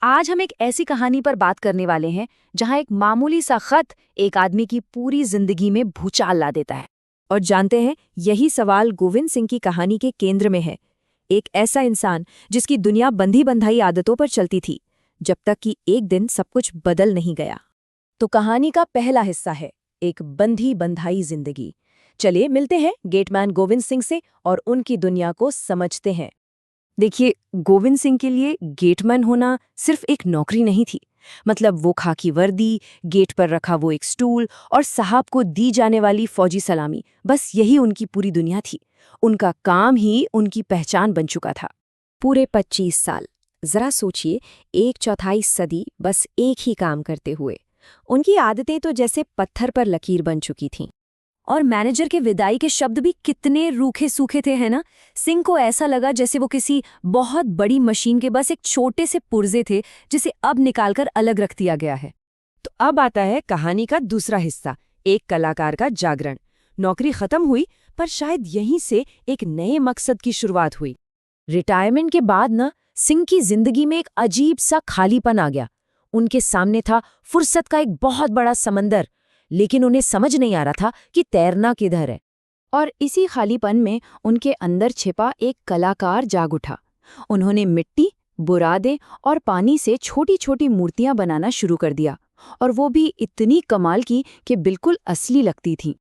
आज हम एक ऐसी कहानी पर बात करने वाले हैं जहां एक मामूली सा खत एक आदमी की पूरी जिंदगी में भूचाल ला देता है। और जानते हैं, यही सवाल गोविंद सिंह की कहानी के केंद्र में है। एक ऐसा इंसान जिसकी दुनिया बंधी बंधाई आदतों पर चलती थी, जब तक कि एक दिन सब कुछ बदल नहीं गया। तो कहानी का पहला हिस्सा है एक बंधी बंधाई जिंदगी। चलिए मिलते हैं गेटमैन गोविंद सिंह से और उनकी दुनिया को समझते हैं। देखिए, गोविंद सिंह के लिए गेटमैन होना सिर्फ एक नौकरी नहीं थी। मतलब वो खाकी वर्दी, गेट पर रखा वो एक स्टूल और साहब को दी जाने वाली फौजी सलामी, बस यही उनकी पूरी दुनिया थी। उनका काम ही उनकी पहचान बन चुका था। पूरे 25 साल, जरा सोचिए, 1/4 सदी बस एक ही काम करते हुए। उनकी आदतें तो जैसे पत्थर पर लकीर बन चुकी थीं। और मैनेजर के विदाई के शब्द भी कितने रूखे सूखे थे, है ना? सिंह को ऐसा लगा जैसे वो किसी बहुत बड़ी मशीन के बस एक छोटे से पुर्जे थे, जिसे अब निकालकर अलग रख दिया गया है। तो अब आता है कहानी का दूसरा हिस्सा, एक कलाकार का जागरण। नौकरी खत्म हुई, पर शायद यहीं से एक नए मकसद की शुरुआत हुई। रिटायरमेंट के बाद सिंह की जिंदगी में एक अजीब सा खालीपन आ गया। उनके सामने था फुर्सत का एक बहुत बड़ा समंदर, लेकिन उन्हें समझ नहीं आ रहा था कि तैरना किधर है। और इसी खालीपन में उनके अंदर छिपा एक कलाकार जाग उठा। उन्होंने मिट्टी, बुरादे और पानी से छोटी छोटी मूर्तियां बनाना शुरू कर दिया, और वो भी इतनी कमाल की कि बिल्कुल असली लगती थीं।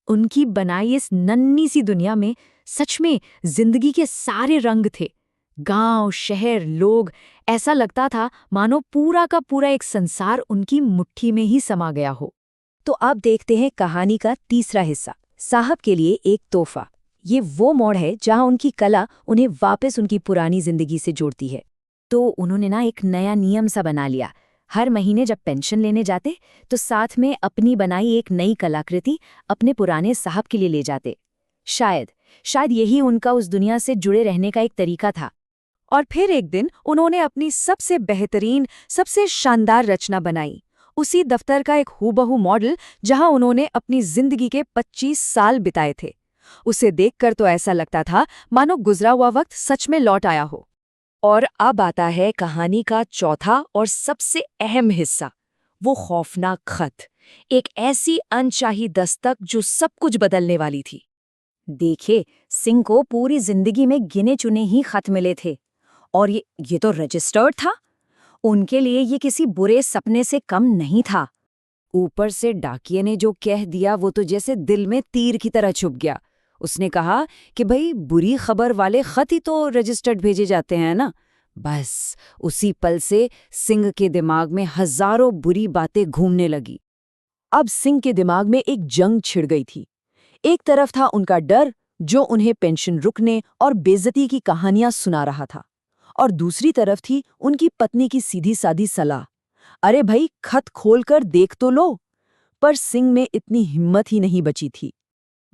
उनकी बनाई इस नन्ही सी दुनिया में सच में जिंदगी के सारे रंग थे। गांव, शहर, लोग, ऐसा लगता था मानो पूरा का पूरा एक संसार उनकी मुट्ठी में ही समा गया हो। तो अब देखते हैं कहानी का तीसरा हिस्सा, साहब के लिए एक तोहफा। ये वो मोड़ है जहां उनकी कला उन्हें वापस उनकी पुरानी जिंदगी से जोड़ती है। तो उन्होंने एक नया नियम सा बना लिया। हर महीने जब पेंशन लेने जाते तो साथ में अपनी बनाई एक नई कलाकृति अपने पुराने साहब के लिए ले जाते। शायद यही उनका उस दुनिया से जुड़े रहने का एक तरीका था। और फिर एक दिन उन्होंने अपनी सबसे बेहतरीन, सबसे शानदार रचना बनाई, उसी दफ्तर का एक हूबहू मॉडल जहां उन्होंने अपनी जिंदगी के 25 साल बिताए थे। उसे देखकर तो ऐसा लगता था मानो गुजरा हुआ वक्त सच में लौट आया हो। और अब आता है कहानी का चौथा और सबसे अहम हिस्सा, वो खौफनाक खत। एक ऐसी अनचाही दस्तक जो सब कुछ बदलने वाली थी। देखिए, सिंह को पूरी जिंदगी में गिने चुने ही खत मिले थे, और ये तो रजिस्टर्ड था। उनके लिए ये किसी बुरे सपने से कम नहीं था। ऊपर से डाकिये ने जो कह दिया वो तो जैसे दिल में तीर की तरह छुप गया। उसने कहा कि भाई, बुरी खबर वाले खत ही तो रजिस्टर्ड भेजे जाते हैं ना। बस उसी पल से सिंह के दिमाग में हजारों बुरी बातें घूमने लगी। अब सिंह के दिमाग में एक जंग छिड़ गई थी। एक तरफ था उनका डर, जो उन्हें पेंशन रुकने और बेइज्जती की कहानियां सुना रहा था, और दूसरी तरफ थी उनकी पत्नी की सीधी सादी सलाह, अरे भाई, खत खोलकर देख तो लो। पर सिंह में इतनी हिम्मत ही नहीं बची थी।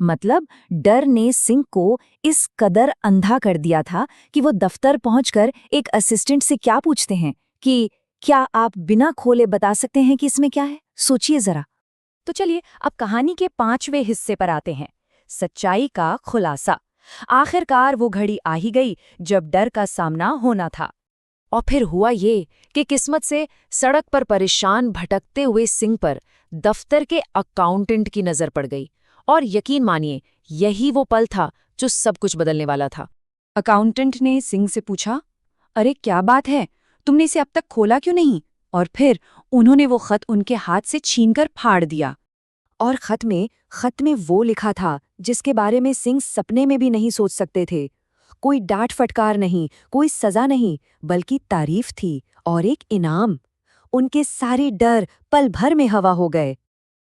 मतलब डर ने सिंह को इस कदर अंधा कर दिया था कि वो दफ्तर पहुंचकर एक असिस्टेंट से क्या पूछते हैं कि क्या आप बिना खोले बता सकते हैं कि इसमें क्या है। सोचिए जरा। तो चलिए अब कहानी के 5वें हिस्से पर आते हैं, सच्चाई का खुलासा। आखिरकार वो घड़ी आ ही गई जब डर का सामना होना था। और फिर हुआ ये कि किस्मत से सड़क पर परेशान भटकते हुए सिंह पर दफ्तर के अकाउंटेंट की नजर पड़ गई। और यकीन मानिए, यही वो पल था जो सब कुछ बदलने वाला था। अकाउंटेंट ने सिंह से पूछा, अरे क्या बात है, तुमने इसे अब तक खोला क्यों नहीं? और फिर उन्होंने वो खत उनके हाथ से छीनकर फाड़ दिया। और खत में वो लिखा था जिसके बारे में सिंह सपने में भी नहीं सोच सकते थे। कोई डांट फटकार नहीं, कोई सजा नहीं, बल्कि तारीफ थी और एक इनाम। उनके सारे डर पल भर में हवा हो गए।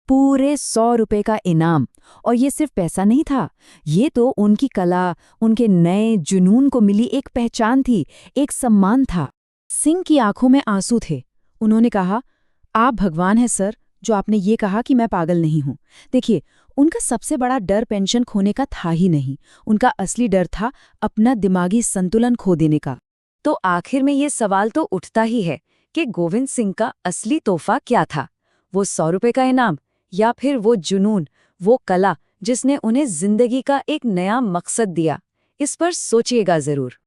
पूरे 100 रुपए का इनाम। और ये सिर्फ पैसा नहीं था, ये तो उनकी कला, उनके नए जुनून को मिली एक पहचान थी, एक सम्मान था। सिंह की आंखों में आंसू थे। उन्होंने कहा, आप भगवान हैं सर, जो आपने ये कहा कि मैं पागल नहीं हूं। देखिए, उनका सबसे बड़ा डर पेंशन खोने का था ही नहीं। उनका असली डर था अपना दिमागी संतुलन खो देने का। तो आखिर में ये सवाल तो उठता ही है कि गोविंद सिंह का असली तोहफा क्या था? वो 100 रुपए का इनाम, या फिर वो जुनून, वो कला जिसने उन्हें जिंदगी का एक नया मकसद दिया? इस पर सोचिएगा जरूर।